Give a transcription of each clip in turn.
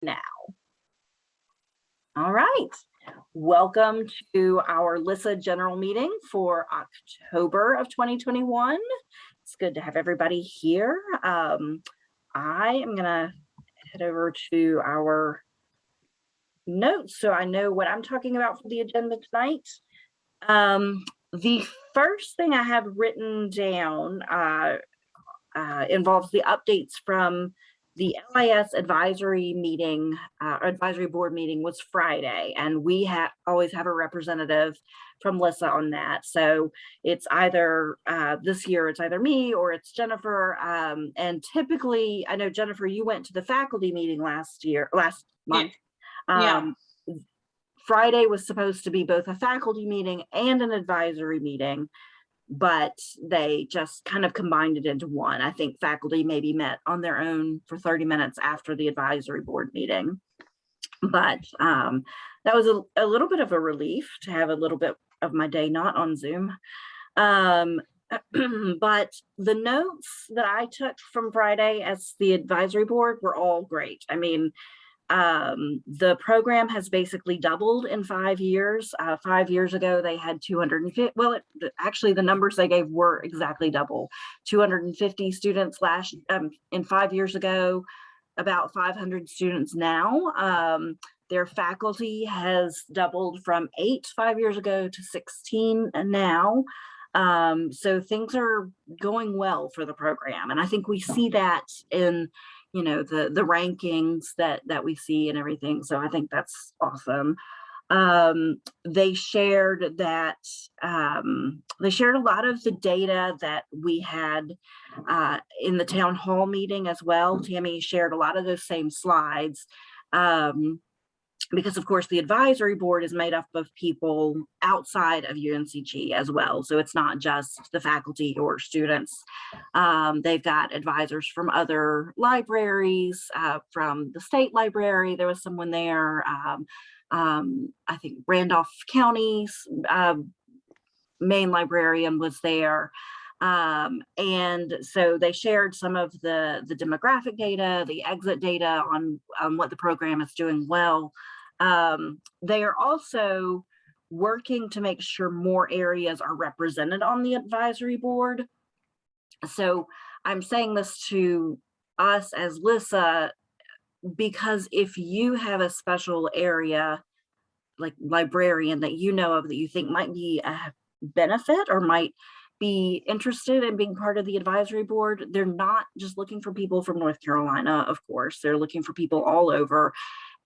now. All right, welcome to our LISSA general meeting for October of 2021. It's good to have everybody here. I am gonna head over to our notes so I know what I'm talking about for the agenda tonight. The first thing I have written down involves the updates from the LIS advisory meeting, advisory board meeting was Friday, and we always have a representative from LISSA on that. So it's either this year it's either me or it's Jennifer. And typically, I know Jennifer, you went to the faculty meeting last month. Yeah. Friday was supposed to be both a faculty meeting and an advisory meeting, but they just kind of combined it into one. I think faculty maybe met on their own for 30 minutes after the advisory board meeting. But that was a little bit of a relief to have a little bit of my day not on Zoom. But the notes that I took from Friday as the advisory board were all great. I mean, the program has basically doubled in 5 years. 5 years ago, they had 250. Well, actually, the numbers they gave were exactly double. 250 students in 5 years ago, about 500 students now. Their faculty has doubled from 8 5 years ago to 16 now. So things are going well for the program, and I think we see that in the rankings that we see and everything. So I think that's awesome. They shared that they shared a lot of the data that we had in the town hall meeting as well. Tammy shared a lot of those same slides. Because of course the advisory board is made up of people outside of UNCG as well. So it's not just the faculty or students. They've got advisors from other libraries, from the state library. There was someone there. I think Randolph County's main librarian was there. And so they shared some of the demographic data, the exit data on what the program is doing well. They are also working to make sure more areas are represented on the advisory board. So I'm saying this to us as LISSA, because if you have a special area like librarian that you know of that you think might be a benefit or might be interested in being part of the advisory board, they're not just looking for people from North Carolina, of course, they're looking for people all over.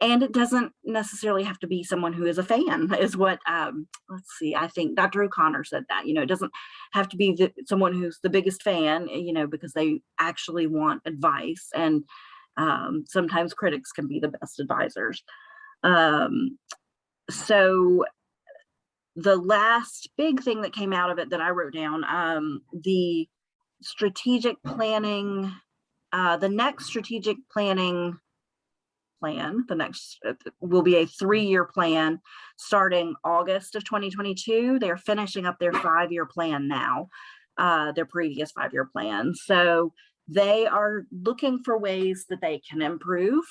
And it doesn't necessarily have to be someone who is a fan, is what, let's see, I think Dr. O'Connor said that, it doesn't have to be someone who's the biggest fan, because they actually want advice. And sometimes critics can be the best advisors. So the last big thing that came out of it that I wrote down, the strategic planning, the next strategic planning plan, the next will be a 3-year plan starting August of 2022. They're finishing up their 5-year plan now, their previous 5-year plan. So they are looking for ways that they can improve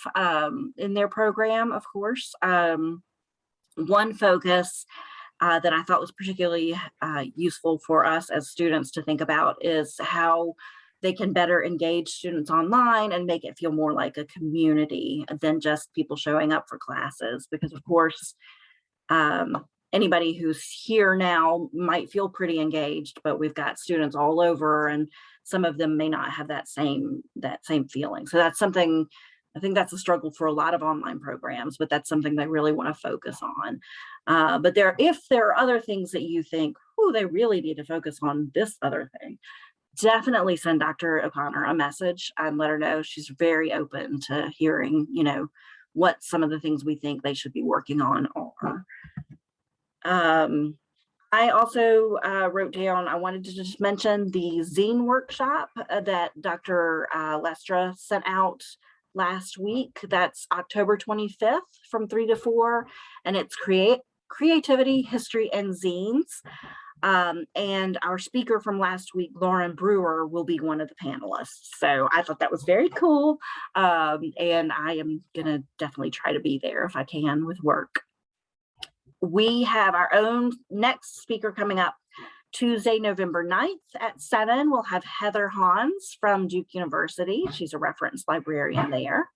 in their program, of course. One focus that I thought was particularly useful for us as students to think about is how they can better engage students online and make it feel more like a community than just people showing up for classes. Because of course, anybody who's here now might feel pretty engaged, but we've got students all over and some of them may not have that same feeling. So that's something, I think that's a struggle for a lot of online programs, but that's something they really want to focus on. But if there are other things that you think, oh, they really need to focus on this other thing, definitely send Dr. O'Connor a message and let her know. She's very open to hearing, what some of the things we think they should be working on are. I also wrote down, I wanted to just mention the Zine Workshop that Dr. Lestra sent out last week. That's October 25th from 3 to 4, and it's creativity, history, and zines. And our speaker from last week, Lauren Brewer, will be one of the panelists. So I thought that was very cool. And I am gonna definitely try to be there if I can with work. We have our own next speaker coming up Tuesday, November 9th at 7. We'll have Heather Hans from Duke University. She's a reference librarian there.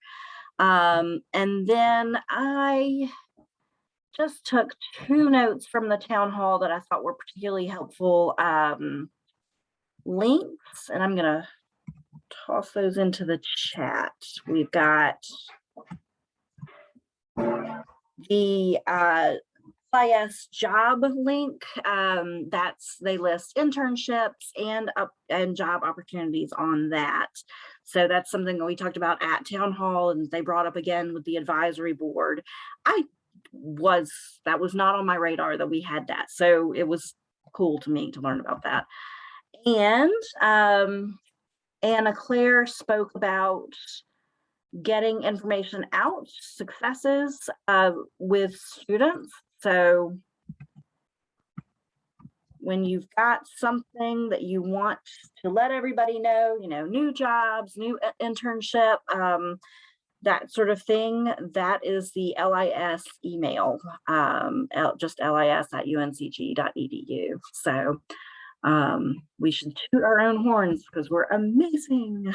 And then I just took 2 notes from the town hall that I thought were particularly helpful links, and I'm gonna toss those into the chat. We've got the LIS job link. They list internships and job opportunities on that. So that's something that we talked about at town hall, and they brought up again with the advisory board. That was not on my radar that we had that. So it was cool to me to learn about that. And Anna Claire spoke about getting information out, successes with students. So when you've got something that you want to let everybody know, new jobs, new internship, that sort of thing, that is the LIS email, just lis@uncg.edu. So we should toot our own horns because we're amazing.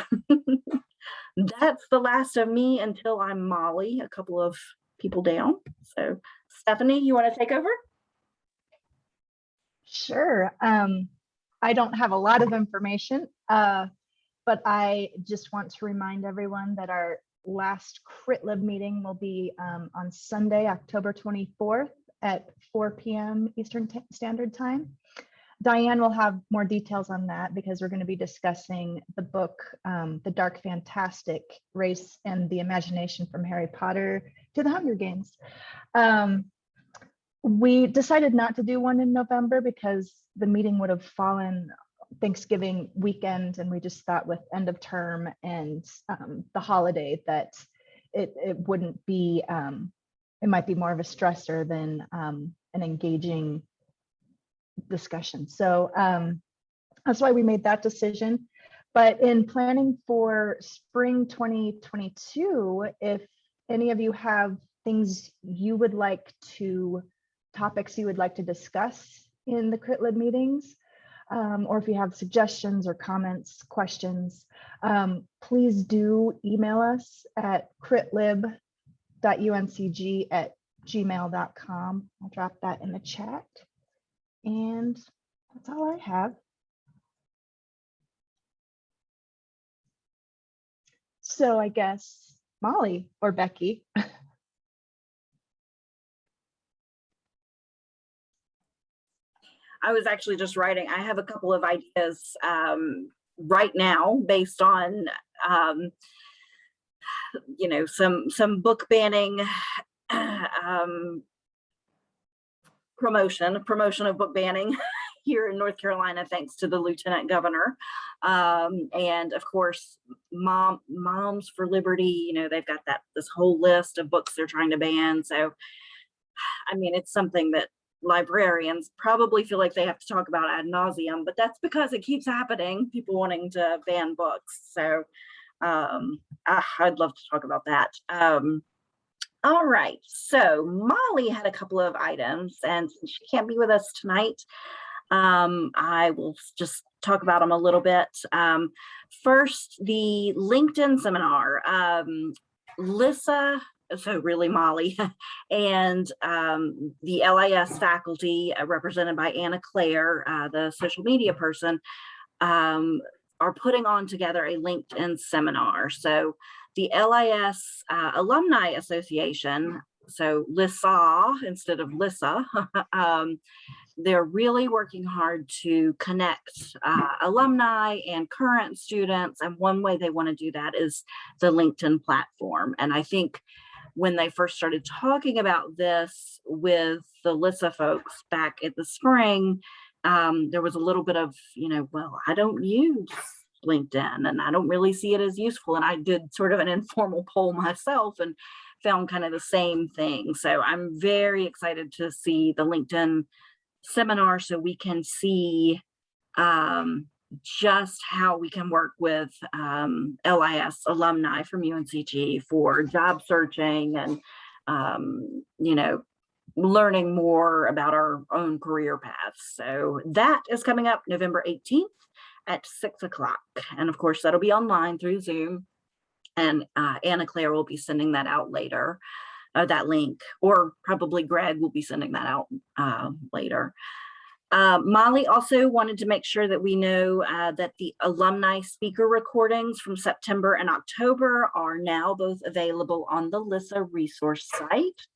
That's the last of me until I'm Molly, a couple of people down. So Stephanie, you want to take over? Sure. I don't have a lot of information, but I just want to remind everyone that our last CritLib meeting will be on Sunday, October 24th at 4 p.m. Eastern Standard Time. Diane will have more details on that because we're going to be discussing the book, The Dark Fantastic, Race and the Imagination from Harry Potter to the Hunger Games. We decided not to do one in November because the meeting would have fallen Thanksgiving weekend, and we just thought with end of term and the holiday that it wouldn't be, it might be more of a stressor than an engaging discussion. So that's why we made that decision. But in planning for spring 2022, if any of you have things you would like to, topics you would like to discuss in the CritLib meetings, or if you have suggestions or comments, questions, please do email us at critlib.uncg@gmail.com. I'll drop that in the chat. And that's all I have. So I guess Molly or Becky. I was actually just writing. I have a couple of ideas right now based on, some book banning promotion of book banning here in North Carolina, thanks to the Lieutenant Governor. And of course, Moms for Liberty, they've got this whole list of books they're trying to ban. So, I mean, it's something that librarians probably feel like they have to talk about ad nauseum, but that's because it keeps happening, people wanting to ban books. So I'd love to talk about that. All right, so Molly had a couple of items, and since she can't be with us tonight, I will just talk about them a little bit. First, the LinkedIn seminar. LISSA, so really Molly, and the LIS faculty represented by Anna Claire, the social media person, are putting on together a LinkedIn seminar. So the LIS Alumni Association, so LISSA instead of LISSA, they're really working hard to connect alumni and current students. And one way they want to do that is the LinkedIn platform. And I think when they first started talking about this with the LISSA folks back in the spring, there was a little bit of, well, I don't use LinkedIn and I don't really see it as useful. And I did sort of an informal poll myself and found kind of the same thing. So I'm very excited to see the LinkedIn seminar so we can see just how we can work with LIS alumni from UNCG for job searching and, you know, learning more about our own career paths. So that is coming up November 18th at 6 o'clock. And of course, that'll be online through Zoom. And Anna Claire will be sending that out later, that link, or probably Greg will be sending that out later. Molly also wanted to make sure that we know that the alumni speaker recordings from September and October are now both available on the LISSA resource site.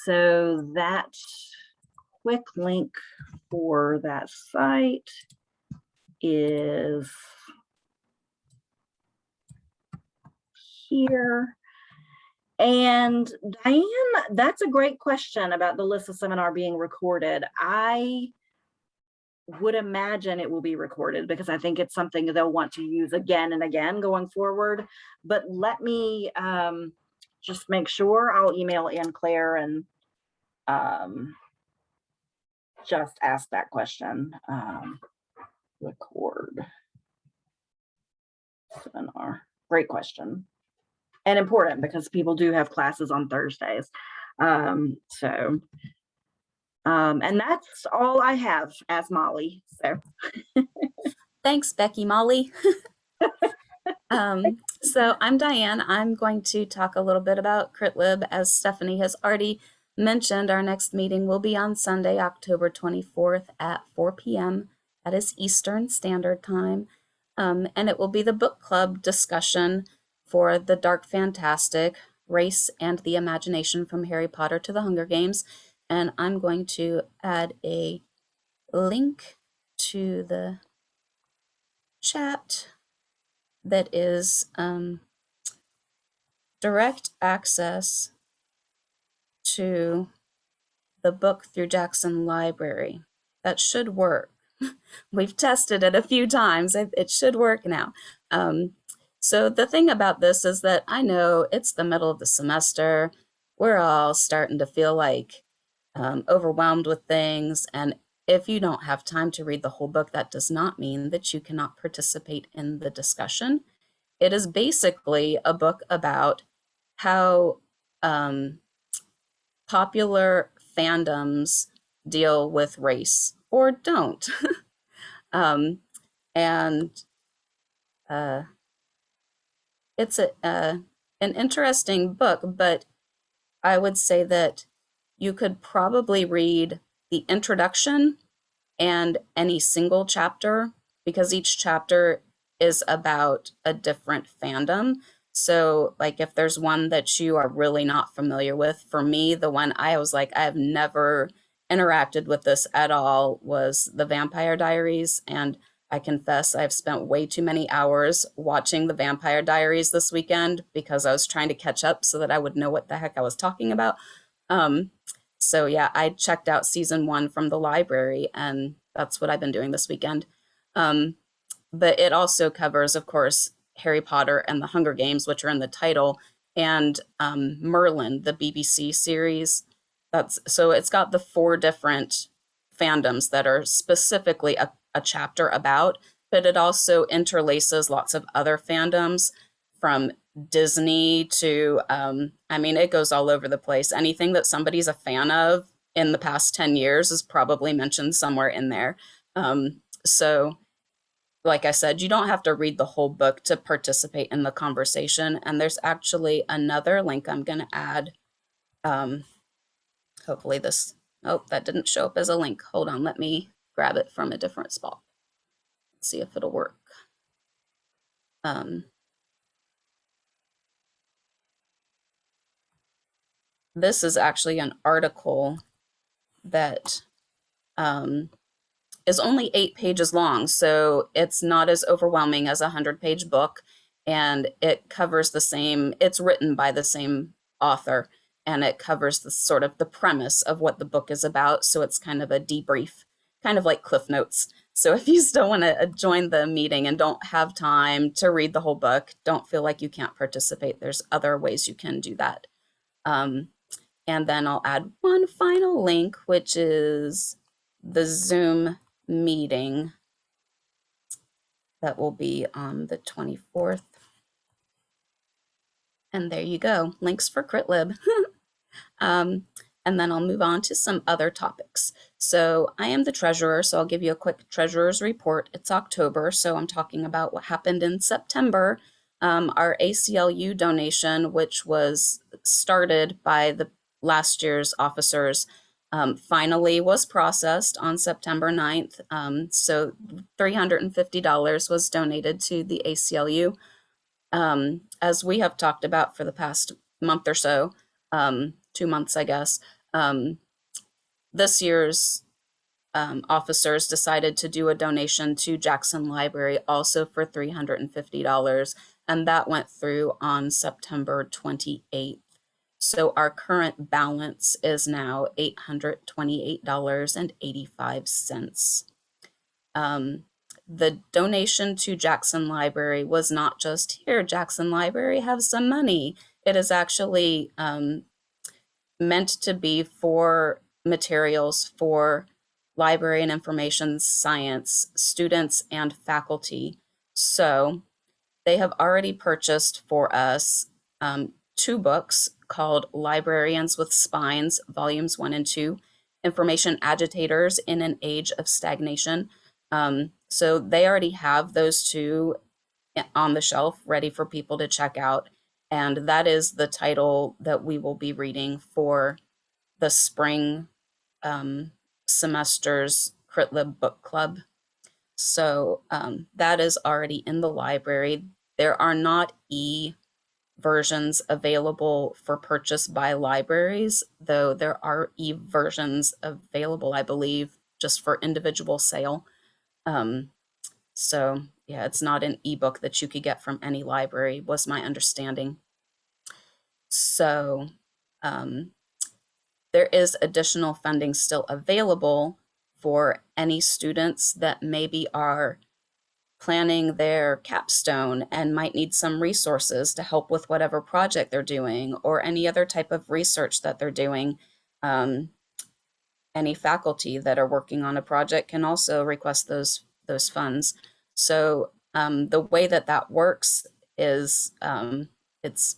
So that quick link for that site is here. And Diane, that's a great question about the LISSA seminar being recorded. I would imagine it will be recorded because I think it's something they'll want to use again and again going forward. But let me just make sure. I'll email Ann Claire and just ask that question. Record seminar. Great question. And important because people do have classes on Thursdays. And that's all I have as Molly. So Thanks, Becky Molly. So I'm Diane. I'm going to talk a little bit about CritLib. As Stephanie has already mentioned, our next meeting will be on Sunday, October 24th at 4 p.m. That is Eastern Standard Time. And it will be the book club discussion for The Dark Fantastic, Race and the Imagination from Harry Potter to the Hunger Games. And I'm going to add a link to the chat that is direct access to the book through Jackson Library. That should work. We've tested it a few times. It should work now. So the thing about this is that I know it's the middle of the semester. We're all starting to feel like overwhelmed with things. And if you don't have time to read the whole book, that does not mean that you cannot participate in the discussion. It is basically a book about how popular fandoms deal with race or don't. It's an interesting book, but I would say that you could probably read the introduction and any single chapter because each chapter is about a different fandom. So like if there's one that you are really not familiar with, for me, the one I was like, I have never interacted with this at all was The Vampire Diaries. And I confess I've spent way too many hours watching The Vampire Diaries this weekend because I was trying to catch up so that I would know what the heck I was talking about. So yeah, I checked out season 1 from the library and that's what I've been doing this weekend. But it also covers, of course, Harry Potter and the Hunger Games, which are in the title, and Merlin, the BBC series. So it's got the 4 different fandoms that are specifically a chapter about, but it also interlaces lots of other fandoms from Disney to, I mean, it goes all over the place. Anything that somebody's a fan of in the past 10 years is probably mentioned somewhere in there. So like I said, you don't have to read the whole book to participate in the conversation. And there's actually another link I'm going to add. Hopefully this, oh, that didn't show up as a link. Hold on, let me grab it from a different spot. Let's see if it'll work. This is actually an article that is only 8 pages long, so it's not as overwhelming as a 100-page book, and it covers the same, it's written by the same author, and it covers the sort of the premise of what the book is about, so it's kind of a debrief, kind of like Cliff Notes. So if you still want to join the meeting and don't have time to read the whole book, don't feel like you can't participate. There's other ways you can do that. And then I'll add one final link, which is the Zoom meeting that will be on the 24th. And there you go, links for CritLib. And then I'll move on to some other topics. So I am the treasurer, so I'll give you a quick treasurer's report. It's October, so I'm talking about what happened in September. Our ACLU donation, which was started by the last year's officers, finally was processed on September 9th. So $350 was donated to the ACLU. As we have talked about for the past month or so, 2 months, I guess, this year's officers decided to do a donation to Jackson Library also for $350, and that went through on September 28th. So our current balance is now $828.85. The donation to Jackson Library was not just here, Jackson Library have some money. It is actually meant to be for materials for library and information science students and faculty. So they have already purchased for us 2 books called Librarians with Spines, Volumes 1 and 2, Information Agitators in an Age of Stagnation. So they already have those 2 on the shelf ready for people to check out. And that is the title that we will be reading for the spring semester's CritLib Book Club. So that is already in the library. There are not versions available for purchase by libraries, though there are versions available, I believe, just for individual sale. So yeah, it's not an ebook that you could get from any library, was my understanding. So there is additional funding still available for any students that maybe are planning their capstone and might need some resources to help with whatever project they're doing or any other type of research that they're doing. Any faculty that are working on a project can also request those funds. So the way that works is it's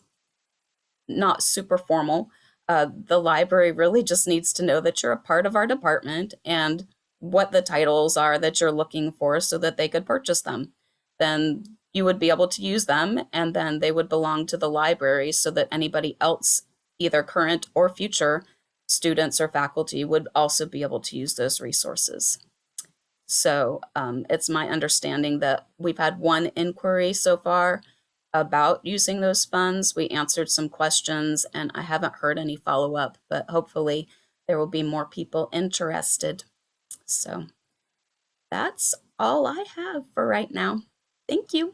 not super formal. The library really just needs to know that you're a part of our department and what the titles are that you're looking for so that they could purchase them. Then you would be able to use them, and then they would belong to the library so that anybody else, either current or future students or faculty, would also be able to use those resources. So it's my understanding that we've had 1 inquiry so far about using those funds. We answered some questions and I haven't heard any follow-up, but hopefully there will be more people interested. So that's all I have for right now. Thank you.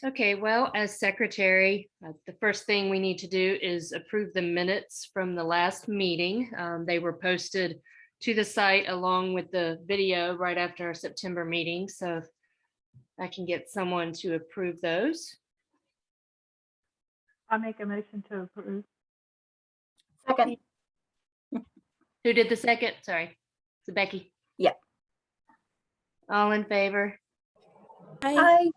Okay, well, as secretary, the first thing we need to do is approve the minutes from the last meeting. They were posted to the site along with the video right after our September meeting. So if I can get someone to approve those. I'll make a motion to approve. Second. Who did the second? Sorry, is it Becky? Yeah. All in favor? Hi.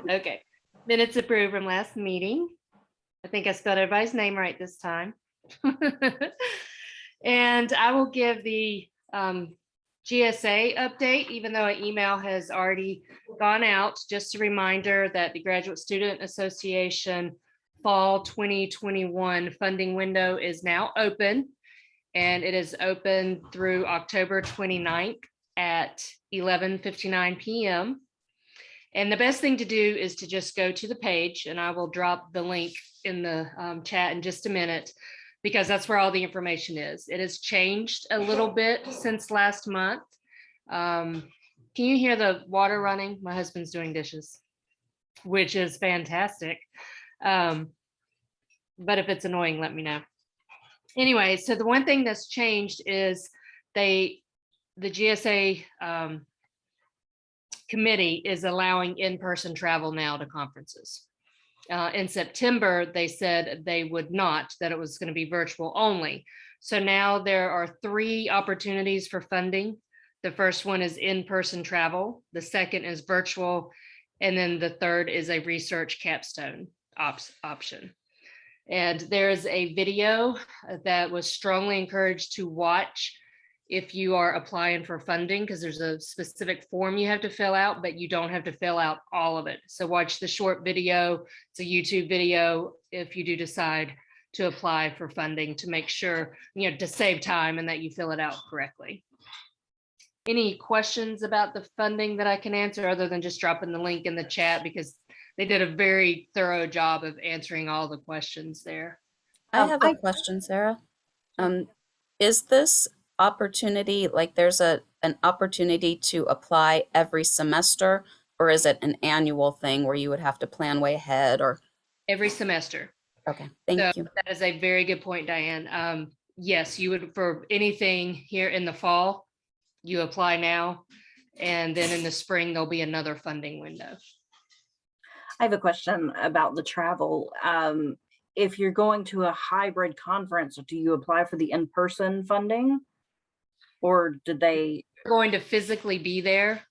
Okay, minutes approved from last meeting. I think I spelled everybody's name right this time. And I will give the GSA update, even though an email has already gone out. Just a reminder that the Graduate Student Association Fall 2021 funding window is now open, and it is open through October 29th at 11:59 p.m. And the best thing to do is to just go to the page, and I will drop the link in the chat in just a minute, because that's where all the information is. It has changed a little bit since last month. Can you hear the water running? My husband's doing dishes, which is fantastic. But if it's annoying, let me know. Anyway, so the one thing that's changed is the GSA committee is allowing in-person travel now to conferences. In September, they said they would not, that it was going to be virtual only. So now there are 3 opportunities for funding. The first one is in-person travel. The second is virtual. And then the third is a research capstone option. And there is a video that was strongly encouraged to watch if you are applying for funding, because there's a specific form you have to fill out, but you don't have to fill out all of it. So watch the short video. It's a YouTube video if you do decide to apply for funding, to make sure, to save time and that you fill it out correctly. Any questions about the funding that I can answer, other than just dropping the link in the chat, because they did a very thorough job of answering all the questions there. I have a question, Sarah. Is this opportunity, like there's an opportunity to apply every semester, or is it an annual thing where you would have to plan way ahead? Or every semester? Okay, thank you. That is a very good point, Diane. Yes, you would, for anything here in the fall, you apply now, and then in the spring, there'll be another funding window. I have a question about the travel. If you're going to a hybrid conference, do you apply for the in-person funding? Or did they? Going to physically be there?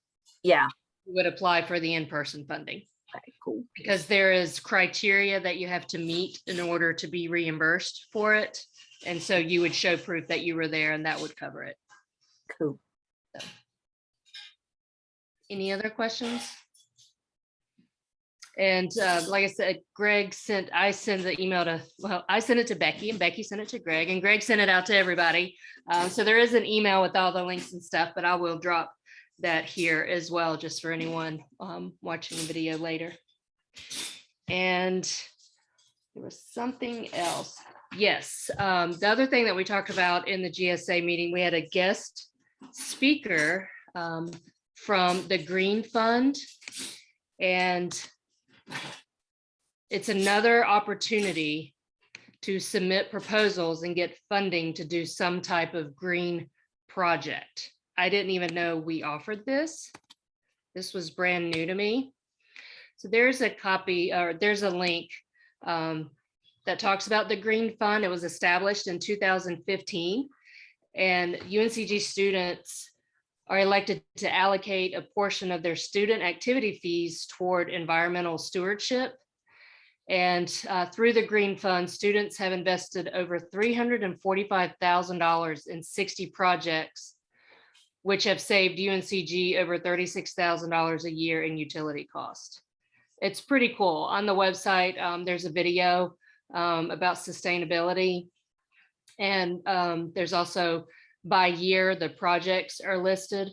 Yeah. You would apply for the in-person funding. Okay, cool. Because there is criteria that you have to meet in order to be reimbursed for it. And so you would show proof that you were there, and that would cover it. Cool. So. Any other questions? And like I said, I sent the email to, well, I sent it to Becky, and Becky sent it to Greg, and Greg sent it out to everybody. So there is an email with all the links and stuff, but I will drop that here as well, just for anyone watching the video later. And there was something else. Yes, the other thing that we talked about in the GSA meeting, we had a guest speaker from the Green Fund, and it's another opportunity to submit proposals and get funding to do some type of green project. I didn't even know we offered this. This was brand new to me. So there's a copy, or there's a link that talks about the Green Fund. It was established in 2015, and UNCG students are elected to allocate a portion of their student activity fees toward environmental stewardship. And through the Green Fund, students have invested over $345,000 in 60 projects, which have saved UNCG over $36,000 a year in utility cost. It's pretty cool. On the website, there's a video about sustainability. And there's also by year, the projects are listed.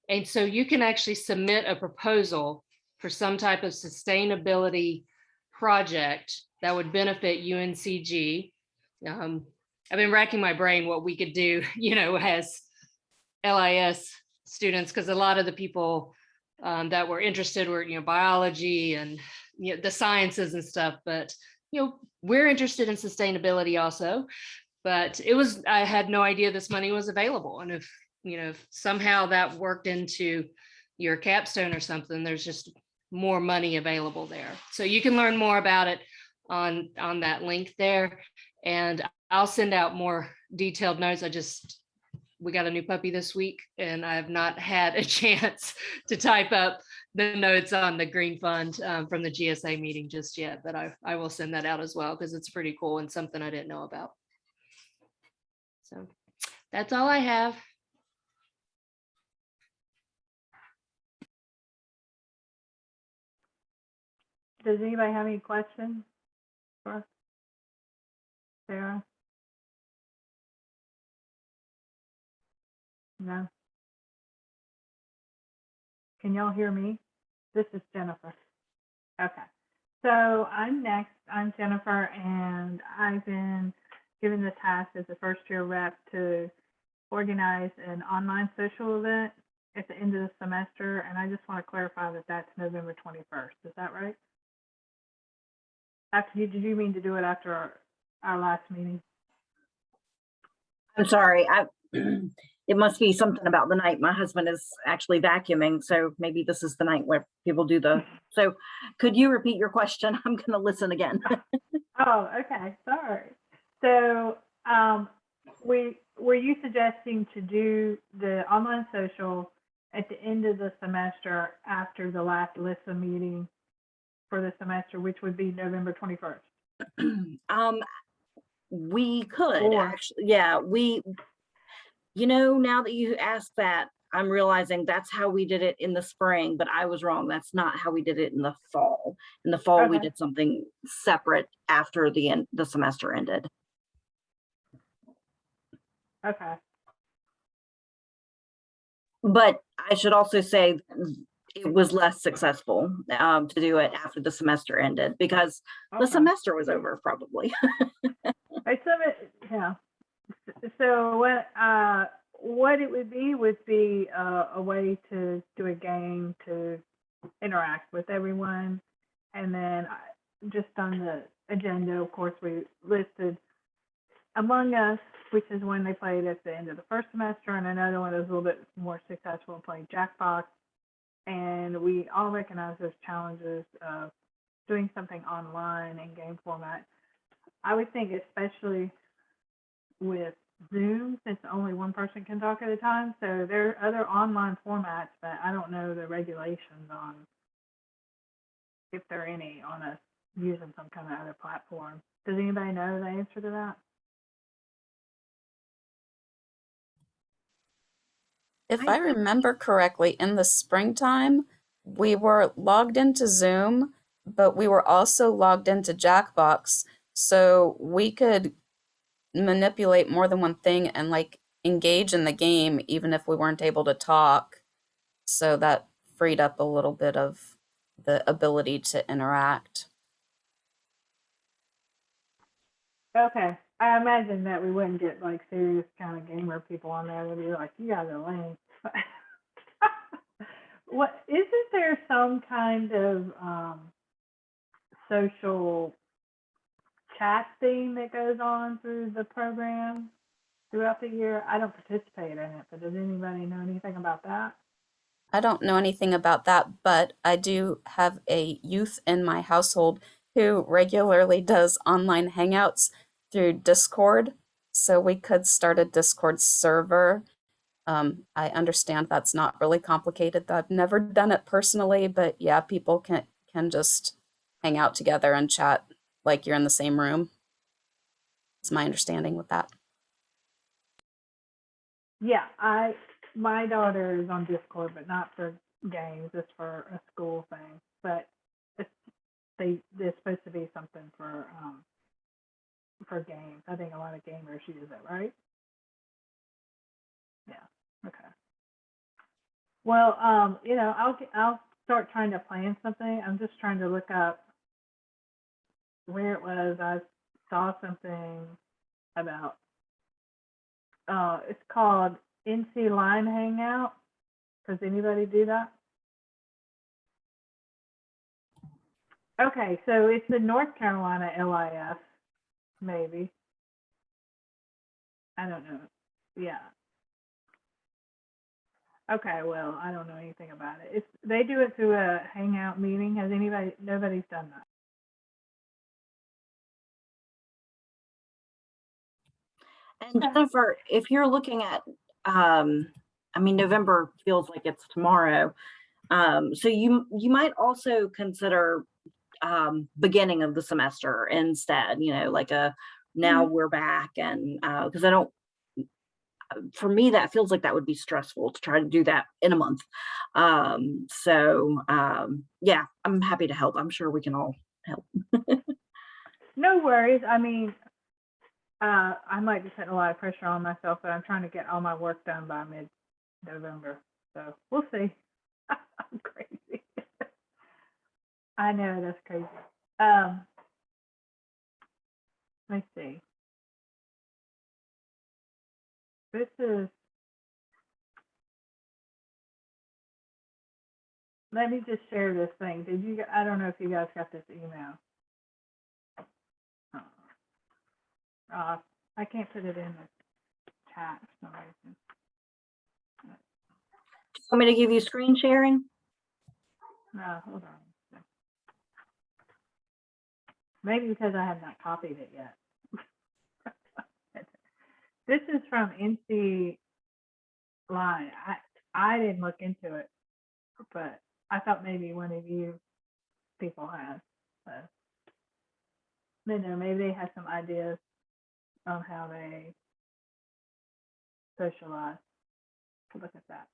And so you can actually submit a proposal for some type of sustainability project that would benefit UNCG. I've been racking my brain what we could do, as LIS students, because a lot of the people that were interested were, biology and the sciences and stuff. But, we're interested in sustainability also. But I had no idea this money was available. And if somehow that worked into your capstone or something, there's just more money available there. So you can learn more about it on that link there. And I'll send out more detailed notes. We got a new puppy this week, and I have not had a chance to type up the notes on the Green Fund from the GSA meeting just yet, but I will send that out as well, because it's pretty cool and something I didn't know about. So that's all I have. Does anybody have any questions for us? Sarah? No? Can y'all hear me? This is Jennifer. Okay. So I'm next. I'm Jennifer, and I've been given the task as a first-year rep to organize an online social event at the end of the semester, and I just want to clarify that that's November 21st. Is that right? Did you mean to do it after our last meeting? I'm sorry. it must be something about the night. My husband is actually vacuuming, so maybe this is the night where people do so could you repeat your question? I'm going to listen again. Oh, okay, sorry. So, were you suggesting to do the online social at the end of the semester after the last LISSA meeting for the semester, which would be November 21st? We could Or- actually, yeah, now that you ask that, I'm realizing that's how we did it in the spring, but I was wrong. That's not how we did it in the fall. In the fall, we Okay. did something separate after the semester ended. Okay. But I should also say it was less successful to do it after the semester ended because the Okay. semester was over probably. Yeah. So what it would be a way to do a game to interact with everyone, and then just on the agenda, of course, we listed Among Us, which is when they played at the end of the first semester, and another one that was a little bit more successful playing Jackbox. And we all recognize those challenges of doing something online in game format. I would think, especially with Zoom, since only one person can talk at a time. So there are other online formats, but I don't know the regulations on if there are any on us using some kind of other platform. Does anybody know the answer to that? If I remember correctly, in the springtime, we were logged into Zoom, but we were also logged into Jackbox, so we could manipulate more than one thing and like engage in the game even if we weren't able to talk. So that freed up a little bit of the ability to interact. Okay. I imagine that we wouldn't get like serious kind of gamer people on there. They'd be like, you guys are lame. What isn't there some kind of social chat thing that goes on through the program throughout the year? I don't participate in it, but does anybody know anything about that? I don't know anything about that, but I do have a youth in my household who regularly does online hangouts through Discord. So we could start a Discord server. I understand that's not really complicated. I've never done it personally, but yeah, people can just hang out together and chat like you're in the same room. It's my understanding with that. Yeah, my daughter is on Discord, but not for games. It's for a school thing. But it's there's supposed to be something for games. I think a lot of gamers use it, right? Yeah. Okay. Well, I'll start trying to plan something. I'm just trying to look up where it was. I saw something about it's called NC Line Hangout. Does anybody do that? Okay, so it's the North Carolina LIS, maybe. I don't know. Yeah. Okay, well, I don't know anything about it. They do it through a Hangout meeting. Nobody's done that. And Jennifer, if you're looking at, November feels like it's tomorrow. So you might also consider beginning of the semester instead, like now we're back, and because for me, that feels like that would be stressful to try to do that in a month. Yeah, I'm happy to help. I'm sure we can all help. No worries. I mean, I might be putting a lot of pressure on myself, but I'm trying to get all my work done by mid-November. So we'll see. I'm crazy. I know, that's crazy. Let's see. This is, let me just share this thing. I don't know if you guys got this email. I can't put it in the chat for some reason. Want me to give you screen sharing? No, hold on. Maybe because I have not copied it yet. This is from NC Line. I didn't look into it, but I thought maybe one of you people had. So, you know, maybe they have some ideas on how they socialize. Could look at that.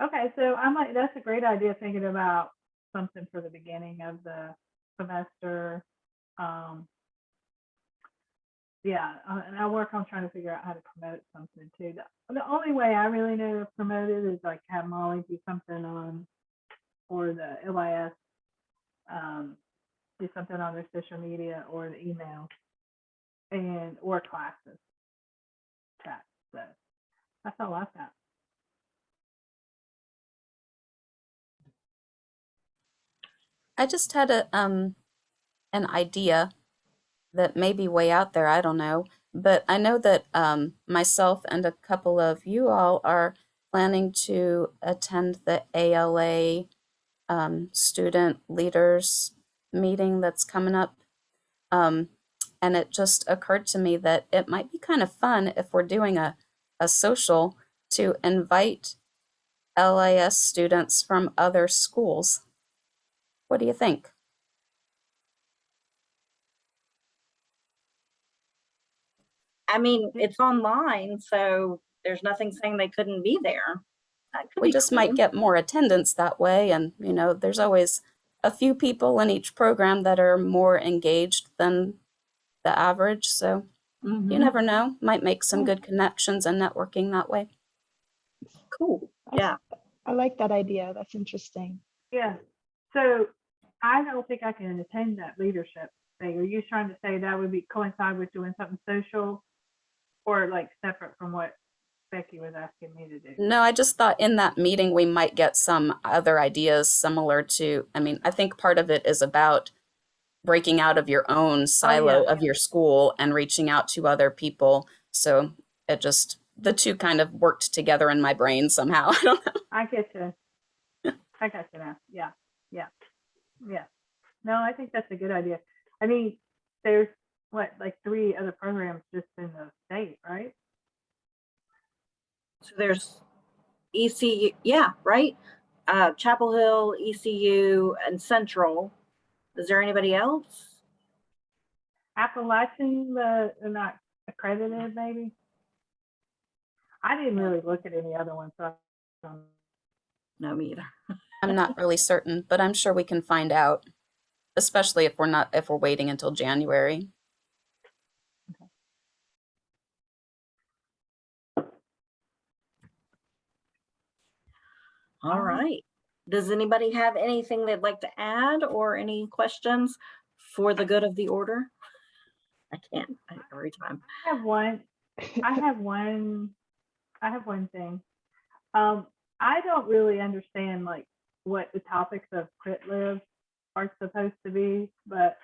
Okay, so I'm like, that's a great idea, thinking about something for the beginning of the semester. Yeah, and I work on trying to figure out how to promote something too. The only way I really know to promote it is like have Molly do something on, or the LIS, do something on their social media or the email, and or classes chat. So that's all I've got. I just had an idea that may be way out there. I don't know, but I know that myself and a couple of you all are planning to attend the ALA student leaders meeting that's coming up. And it just occurred to me that it might be kind of fun if we're doing a social to invite LIS students from other schools. What do you think? I mean, it's online, so there's nothing saying they couldn't be there. That could We be just cool. might get more attendance that way. And, you know, there's always a few people in each program that are more engaged than the average. So you Mhm. never know, might make some good connections and networking that way. Cool. Yeah. I like that idea. That's interesting. Yeah. So I don't think I can attend that leadership thing. Are you trying to say that would be coincide with doing something social, or like separate from what Becky was asking me to do? No, I just thought in that meeting we might get some other ideas similar to, I mean, I think part of it is about breaking out of your own silo yeah. of your school and reaching out to other people. So it just, the two kind of worked together in my brain somehow. I don't know. I get you. I got you now. Yeah. Yeah. Yeah. No, I think that's a good idea. I mean, there's what, like 3 other programs just in the state, right? So there's ECU, yeah, right? Chapel Hill, ECU, and Central. Is there anybody else? Appalachian, they're not accredited, maybe. I didn't really look at any other ones, so I don't. No, me either. I'm not really certain, but I'm sure we can find out, especially if we're waiting until January. All right. Does anybody have anything they'd like to add or any questions for the good of the order? I can't every time. I have one. I have one thing. I don't really understand like what the topics of Crit Live are supposed to be, but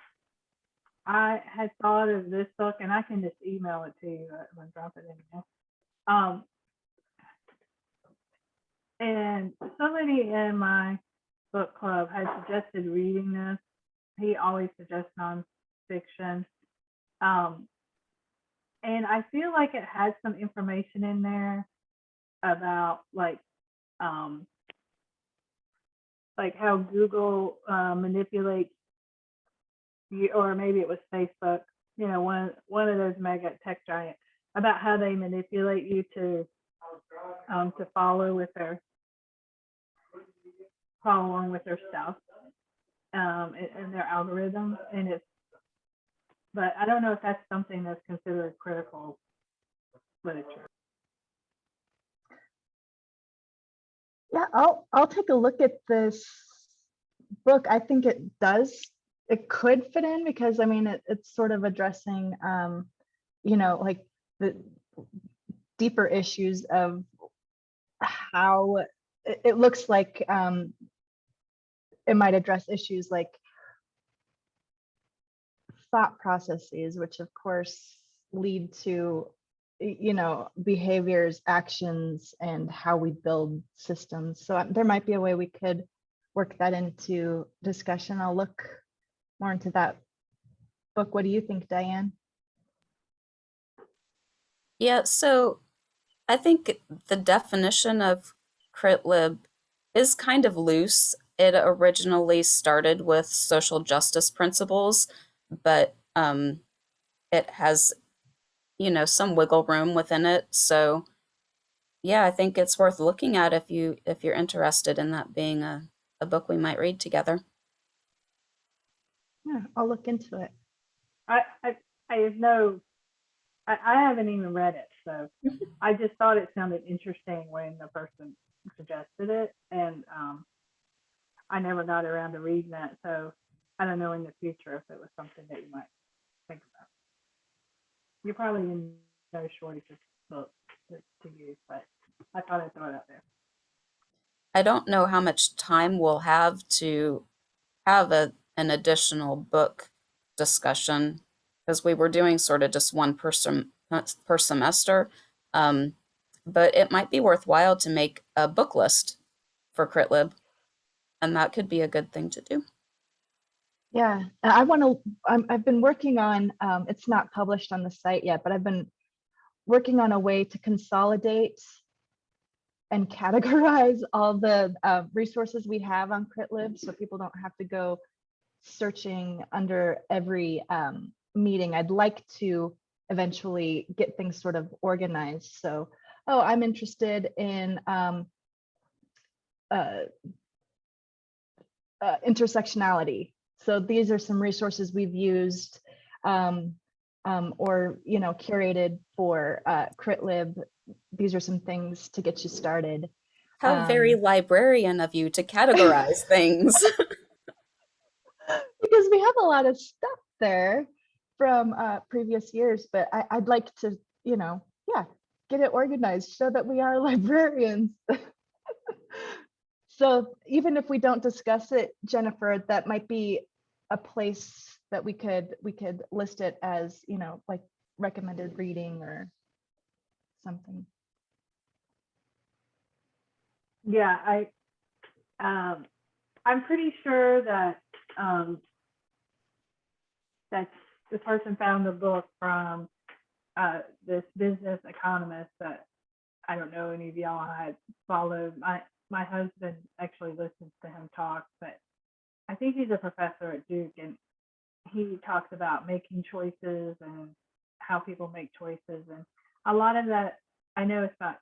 I had thought of this book, and I can just email it to you. I'm gonna drop it in there. And somebody in my book club had suggested reading this. He always suggests nonfiction. And I feel like it has some information in there about like how Google manipulates you, or maybe it was Facebook, you know, one of those mega tech giants, about how they manipulate you to follow along with their stuff, and their algorithms. And but I don't know if that's something that's considered critical literature. Yeah, I'll take a look at this book. I think it could fit in, because I mean it's sort of addressing you know, like the deeper issues of how it looks like it might address issues like thought processes, which of course lead to you know, behaviors, actions, and how we build systems. So there might be a way we could work that into discussion. I'll look more into that book. What do you think, Diane? Yeah, so I think the definition of CritLib is kind of loose. It originally started with social justice principles, but it has, some wiggle room within it. So yeah, I think it's worth looking at if you're interested in that being a book we might read together. Yeah, I'll look into it. I have I haven't even read it, so I just thought it sounded interesting when the person suggested it, and I never got around to reading that. So I don't know in the future if it was something that you might think about. You're probably in no shortage of books to use, but I thought I'd throw it out there. I don't know how much time we'll have to have an additional book discussion because we were doing sort of just one per semester. But it might be worthwhile to make a book list for CritLib, and that could be a good thing to do. Yeah, and I've been working on, it's not published on the site yet, but I've been working on a way to consolidate and categorize all the resources we have on CritLib so people don't have to go searching under every meeting. I'd like to eventually get things sort of organized. So, oh, I'm interested in intersectionality. So these are some resources we've used or, you know, curated for CritLib. These are some things to get you started. How very librarian of you to categorize things. Because we have a lot of stuff there from previous years, but I'd like to, you know, yeah, get it organized, show that we are librarians. So even if we don't discuss it, Jennifer, that might be a place that we could list it as, you know, like recommended reading or something. Yeah, I'm pretty sure that that the person found the book from this business economist that I don't know any of y'all had followed. My husband actually listens to him talk, but I think he's a professor at Duke, and he talks about making choices and how people make choices, and a lot of that, I know it's not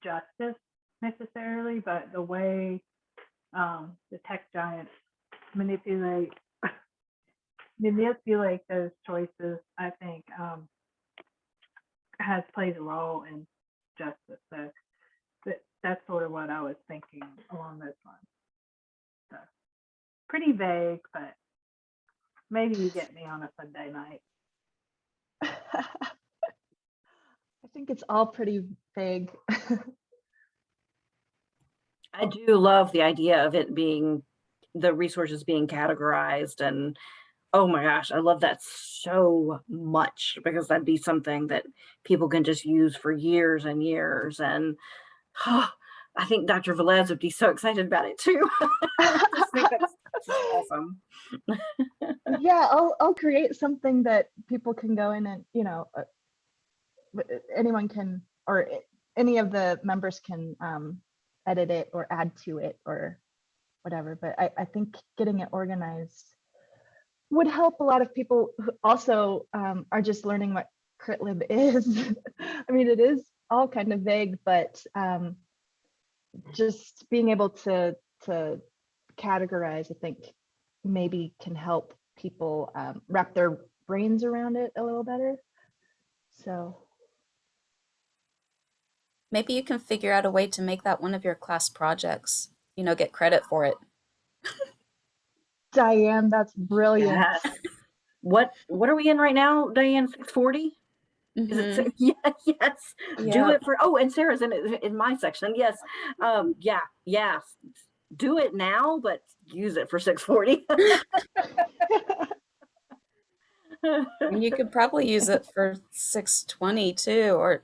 justice necessarily, but the way the tech giants manipulate those choices, I think has played a role in justice. So that's sort of what I was thinking along those lines. So pretty vague, but maybe you get me on a Sunday night. I think it's all pretty vague. I do love the idea of it being, the resources being categorized, and oh my gosh, I love that so much, because that'd be something that people can just use for years and years. And I think Dr. Velez would be so excited about it too. I just think that's awesome. Yeah, I'll create something that people can go in and, you know, anyone can, or any of the members can edit it or add to it or whatever. But I think getting it organized would help a lot of people who also are just learning what CritLib is. I mean, it is all kind of vague, but just being able to categorize, I think maybe can help people wrap their brains around it a little better. So Maybe you can figure out a way to make that one of your class projects, get credit for it. Diane, that's brilliant. Yes. What are we in right now, Diane? 640? Is it? Yeah, yes. Do it for, oh, and Sarah's in my section. Yes. Yeah. Do it now, but use it for 640. You could probably use it for 620 too, or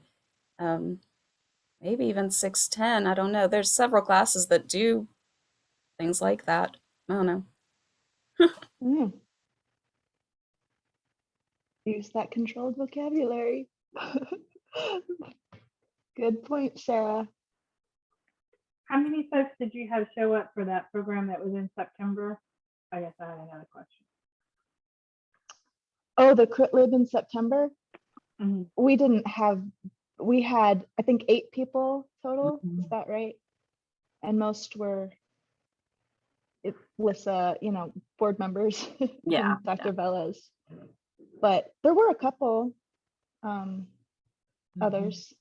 maybe even 610. I don't know. There's several classes that do things like that. I don't know. Mm. Use that controlled vocabulary. Good point, Sarah. How many folks did you have show up for that program that was in September? I guess I had another question. Oh, the Crit Lib in September? Mhm. We had, I think, 8 people total. Is Mhm. that right? And most were LISSA, board members Yeah, and Dr. Velez. But there were a couple others.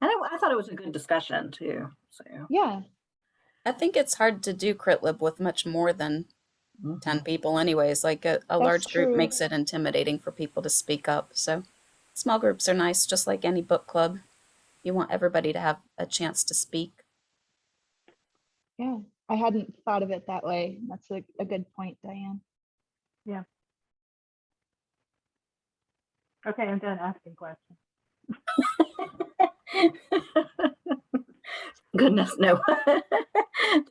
And I thought it was a good discussion too. So Yeah. I think it's hard to do Crit Lib with much more than 10 people anyways. Like a large group true. makes it intimidating for people to speak up. So small groups are nice, just like any book club. You want everybody to have a chance to speak. Yeah. I hadn't thought of it that way. That's a good point, Diane. Yeah. Okay, I'm done asking questions. Goodness, no.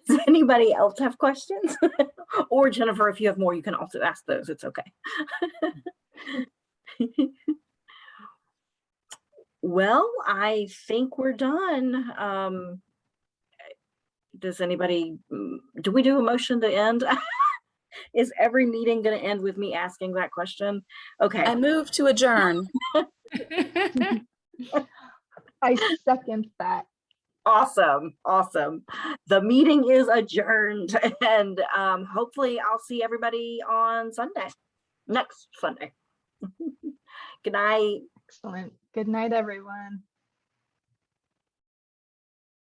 Does anybody else have questions? Or Jennifer, if you have more, you can also ask those. It's okay. Well, I think we're done. Does anybody, do we do a motion to end? Is every meeting going to end with me asking that question? Okay. I move to adjourn. I second that. Awesome. Awesome. The meeting is adjourned, and hopefully I'll see everybody on Sunday, next Sunday. Good night. Excellent. Good night, everyone.